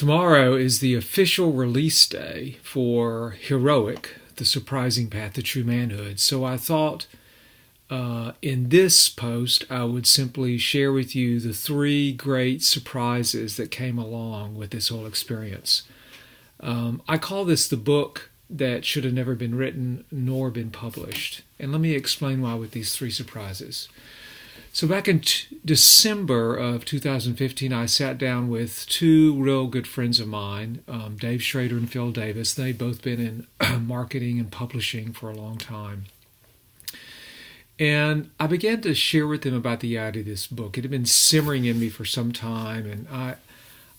Tomorrow is the official release day for Heroic, The Surprising Path to True Manhood. So I thought in this post I would simply share with you the three great surprises that came along with this whole experience. I call this the book that should have never been written nor been published. And let me explain why with these three surprises. So back in December of 2015, I sat down with two real good friends of mine, Dave Schrader and Phil Davis. They'd both been in marketing and publishing for a long time. And I began to share with them about the idea of this book. It had been simmering in me for some time, and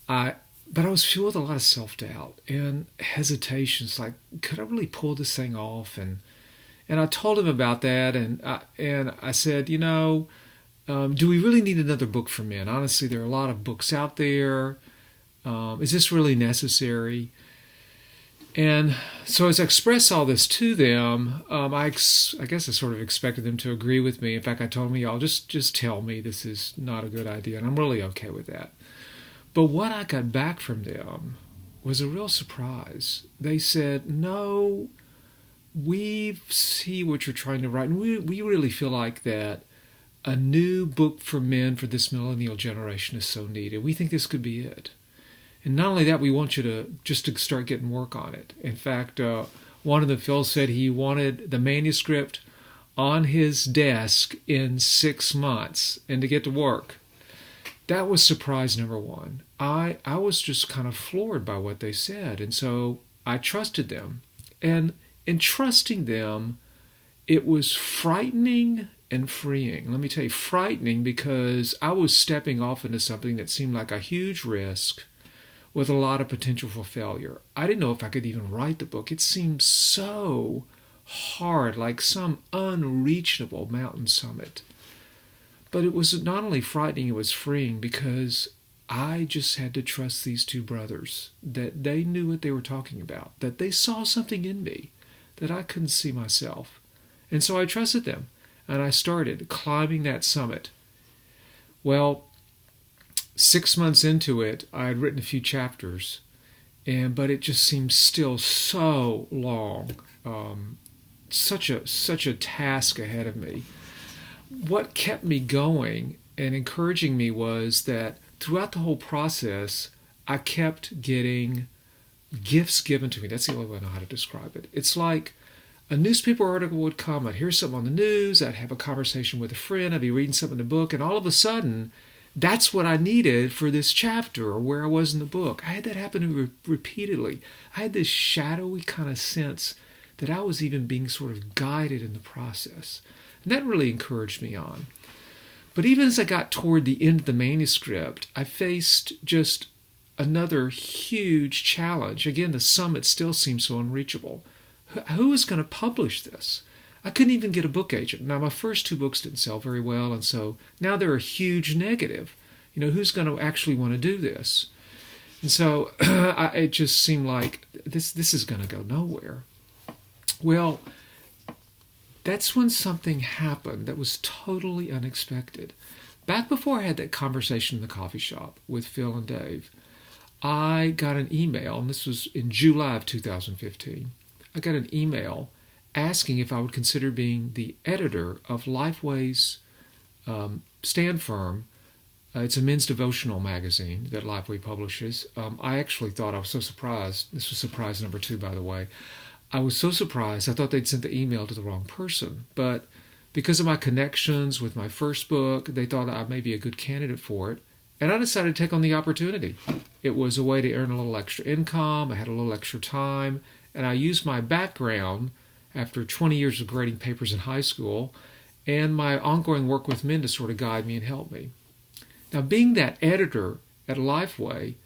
but I was filled with a lot of self-doubt and hesitations, like, could I really pull this thing off? And I told him about that, and I said, do we really need another book for men? Honestly, there are a lot of books out there. Is this really necessary? And so as I expressed all this to them, I guess I sort of expected them to agree with me. In fact, I told them, y'all, just tell me this is not a good idea, and I'm really okay with that. But what I got back from them was a real surprise. They said, no, we see what you're trying to write, and we really feel like that a new book for men for this millennial generation is so needed. We think this could be it. And not only that, we want you to start getting work on it. In fact, one of them, Phil, said he wanted the manuscript on his desk in 6 months and to get to work. That was surprise number one. I was just kind of floored by what they said. And so I trusted them. And in trusting them, it was frightening and freeing. Let me tell you, frightening because I was stepping off into something that seemed like a huge risk with a lot of potential for failure. I didn't know if I could even write the book. It seemed so hard, like some unreachable mountain summit. But it was not only frightening, it was freeing because I just had to trust these two brothers, that they knew what they were talking about, that they saw something in me that I couldn't see myself. And so I trusted them. And I started climbing that summit. Well, 6 months into it, I had written a few chapters, but it just seemed still so long, such a task ahead of me. What kept me going and encouraging me was that throughout the whole process, I kept getting gifts given to me. That's the only way I know how to describe it. It's like a newspaper article would come, I'd hear something on the news, I'd have a conversation with a friend, I'd be reading something in the book, and all of a sudden, that's what I needed for this chapter or where I was in the book. I had that happen to me repeatedly. I had this shadowy kind of sense that I was even being sort of guided in the process. And that really encouraged me on. But even as I got toward the end of the manuscript, I faced just another huge challenge. Again, the summit still seemed so unreachable. Who is going to publish this? I couldn't even get a book agent. Now, my first two books didn't sell very well, and so now they're a huge negative. Who's going to actually want to do this? And so it just seemed like this is going to go nowhere. Well, that's when something happened that was totally unexpected. Back before I had that conversation in the coffee shop with Phil and Dave, I got an email, and this was in July of 2015. I got an email asking if I would consider being the editor of Lifeway's stand firm. It's a men's devotional magazine that Lifeway publishes. I actually thought, I was so surprised. This was surprise number 2, by the way. I was so surprised. I thought they'd sent the email to the wrong person. But because of my connections with my first book, they thought I may be a good candidate for it. And I decided to take on the opportunity. It was a way to earn a little extra income. I had a little extra time. And I used my background after 20 years of grading papers in high school and my ongoing work with men to sort of guide me and help me. Now, being that editor at Lifeway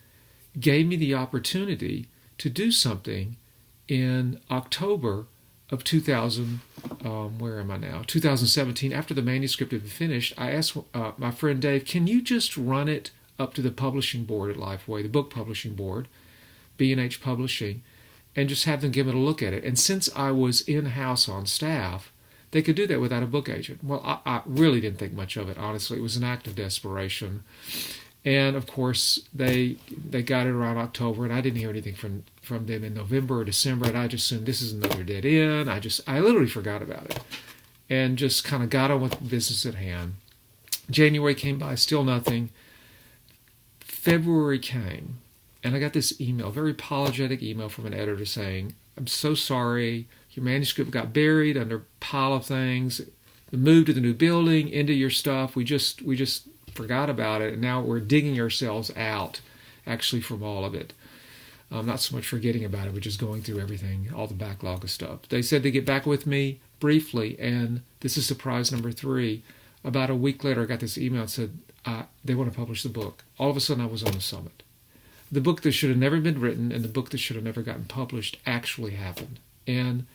gave me the opportunity to do something in October of 2017. After the manuscript had been finished, I asked my friend Dave, can you just run it up to the publishing board at Lifeway, the book publishing board, B&H Publishing, and just have them give it a look at it. And since I was in-house on staff, they could do that without a book agent. Well, I really didn't think much of it, honestly. It was an act of desperation. And of course, they got it around October, and I didn't hear anything from them in November or December, and I just assumed this is another dead end. I literally forgot about it, and just kind of got on with business at hand. January came by, still nothing. February came, and I got this email, very apologetic email from an editor saying, "I'm so sorry. Your manuscript got buried under a pile of things. The move to the new building, into your stuff. We just forgot about it, and now we're digging ourselves out, actually, from all of it. Not so much forgetting about it, but just going through everything, all the backlog of stuff." They said they'd get back with me briefly, and this is surprise number 3. About a week later, I got this email that said they want to publish the book. All of a sudden, I was on the summit. The book that should have never been written and the book that should have never gotten published actually happened. And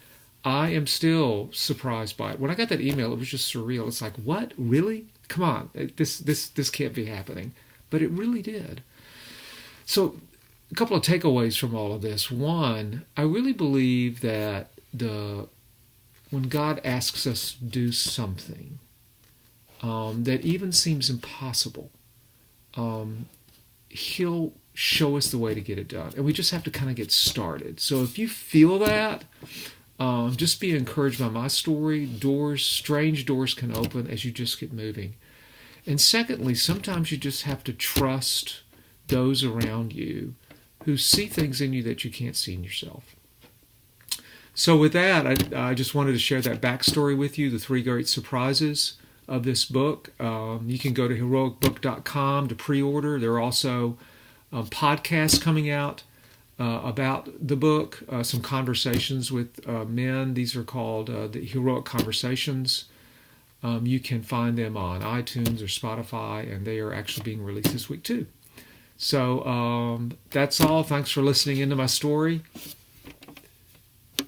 I am still surprised by it. When I got that email, it was just surreal. It's like, what? Really? Come on. This can't be happening. But it really did. So a couple of takeaways from all of this. One, I really believe that when God asks us to do something that even seems impossible, He'll show us the way to get it done. And we just have to kind of get started. So if you feel that, just be encouraged by my story. Strange doors can open as you just get moving. And secondly, sometimes you just have to trust those around you who see things in you that you can't see in yourself. So with that, I just wanted to share that backstory with you, the 3 great surprises of this book. You can go to heroicbook.com to pre-order. There are also podcasts coming out about the book, some conversations with men. These are called the Heroic Conversations. You can find them on iTunes or Spotify, and they are actually being released this week too. So that's all. Thanks for listening into my story.